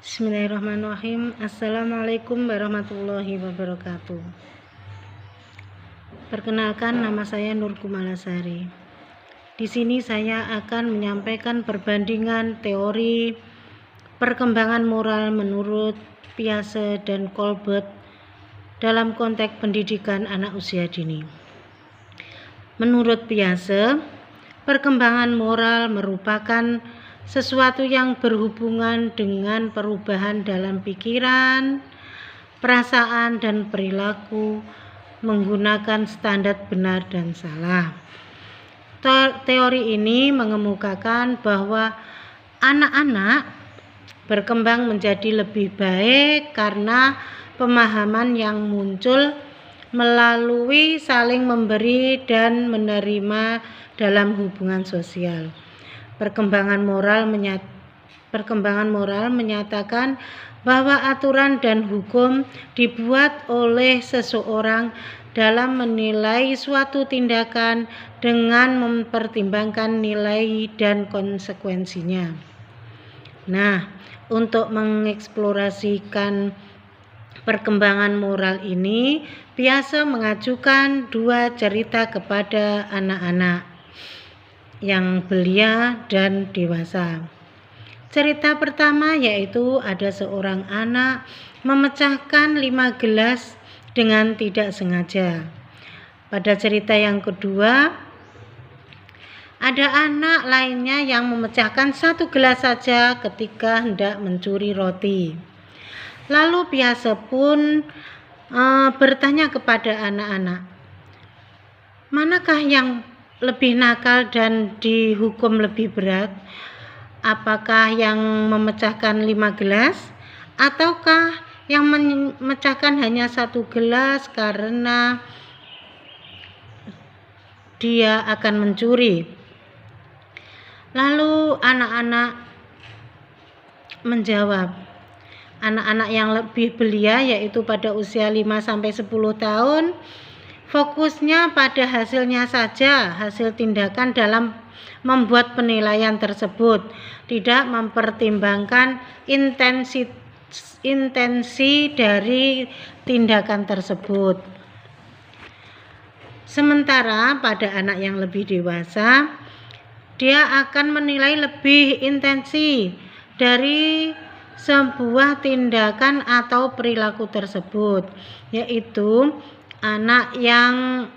Bismillahirrahmanirrahim. Assalamualaikum warahmatullahi wabarakatuh. Perkenalkan, nama saya Nur Kumalasari. Di sini saya akan menyampaikan perbandingan teori perkembangan moral menurut Piaget dan Colbert dalam konteks pendidikan anak usia dini. Menurut Piaget, perkembangan moral merupakan sesuatu yang berhubungan dengan perubahan dalam pikiran, perasaan, dan perilaku menggunakan standar benar dan salah. Teori ini mengemukakan bahwa anak-anak berkembang menjadi lebih baik karena pemahaman yang muncul melalui saling memberi dan menerima dalam hubungan sosial. Perkembangan moral menyatakan bahwa aturan dan hukum dibuat oleh seseorang dalam menilai suatu tindakan dengan mempertimbangkan nilai dan konsekuensinya. Nah, untuk mengeksplorasikan perkembangan moral ini, Piaget mengajukan dua cerita kepada anak-anak yang belia dan dewasa. Cerita pertama yaitu ada seorang anak memecahkan 5 gelas dengan tidak sengaja. Pada cerita yang kedua, ada anak lainnya yang memecahkan 1 gelas saja ketika hendak mencuri roti. Lalu Piaget pun bertanya kepada anak-anak, manakah yang lebih nakal dan dihukum lebih berat? Apakah yang memecahkan 5 gelas ataukah yang memecahkan hanya 1 gelas karena dia akan mencuri? Lalu anak-anak menjawab, anak-anak yang lebih belia yaitu pada usia 5-10 tahun fokusnya pada hasilnya saja, hasil tindakan dalam membuat penilaian tersebut, tidak mempertimbangkan intensi dari tindakan tersebut. Sementara pada anak yang lebih dewasa, dia akan menilai lebih intensi dari sebuah tindakan atau perilaku tersebut, yaitu anak yang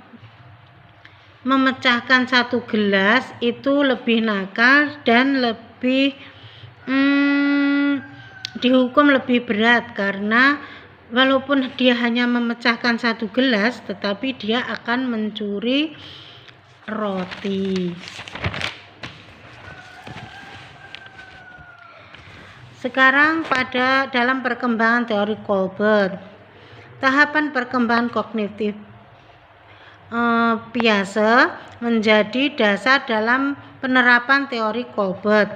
memecahkan 1 gelas itu lebih nakal dan lebih dihukum lebih berat karena walaupun dia hanya memecahkan 1 gelas tetapi dia akan mencuri roti. Sekarang dalam perkembangan teori Colbert, tahapan perkembangan kognitif Piaget menjadi dasar dalam penerapan teori Colbert.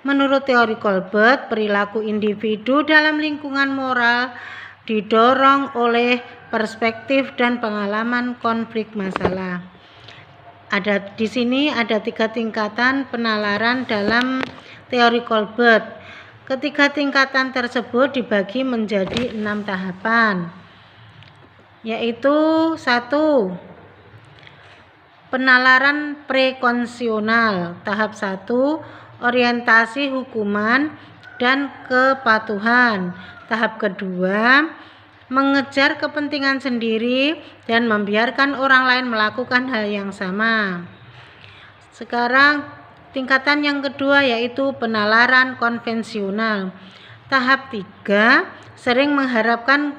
Menurut teori Colbert, perilaku individu dalam lingkungan moral didorong oleh perspektif dan pengalaman konflik masalah. Di sini ada 3 tingkatan penalaran dalam teori Colbert. Ketiga tingkatan tersebut dibagi menjadi 6 tahapan. Yaitu 1. Penalaran prekondisional. Tahap 1, orientasi hukuman dan kepatuhan. Tahap kedua, mengejar kepentingan sendiri dan membiarkan orang lain melakukan hal yang sama. Sekarang tingkatan yang kedua yaitu penalaran konvensional. Tahap 3, sering mengharapkan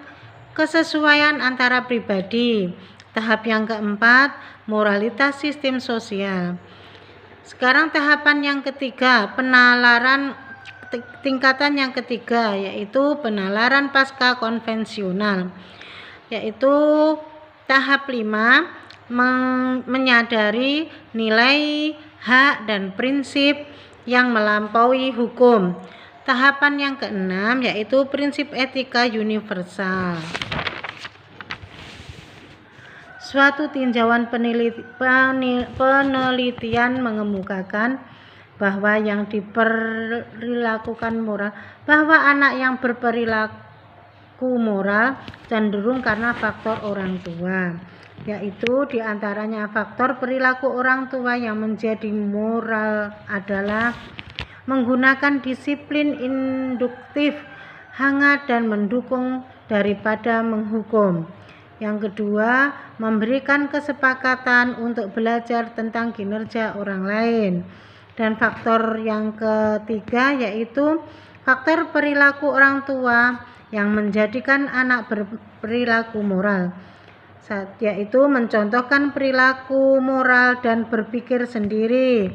kesesuaian antara pribadi. Tahap yang keempat, moralitas sistem sosial. Sekarang tahapan yang ketiga, tingkatan yang ketiga yaitu penalaran pasca konvensional. Yaitu tahap 5, menyadari nilai, hak, dan prinsip yang melampaui hukum. Tahapan yang keenam yaitu prinsip etika universal. Suatu tinjauan penelitian mengemukakan bahwa yang diperlakukan moral, bahwa anak yang berperilaku moral cenderung karena faktor orang tua, yaitu diantaranya faktor perilaku orang tua yang menjadi moral adalah menggunakan disiplin induktif, hangat dan mendukung daripada menghukum. Yang kedua, memberikan kesepakatan untuk belajar tentang kinerja orang lain. Dan faktor yang ketiga yaitu faktor perilaku orang tua yang menjadikan anak berperilaku moral, yaitu mencontohkan perilaku moral dan berpikir sendiri,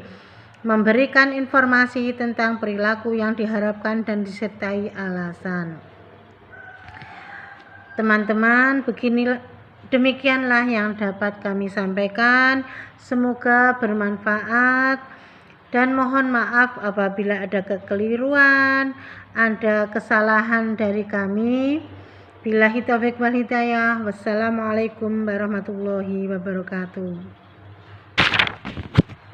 memberikan informasi tentang perilaku yang diharapkan dan disertai alasan. Teman-teman, demikianlah yang dapat kami sampaikan. Semoga bermanfaat dan mohon maaf apabila ada kekeliruan, ada kesalahan dari kami. Billahi taufiq wal hidayah. Wassalamualaikum warahmatullahi wabarakatuh.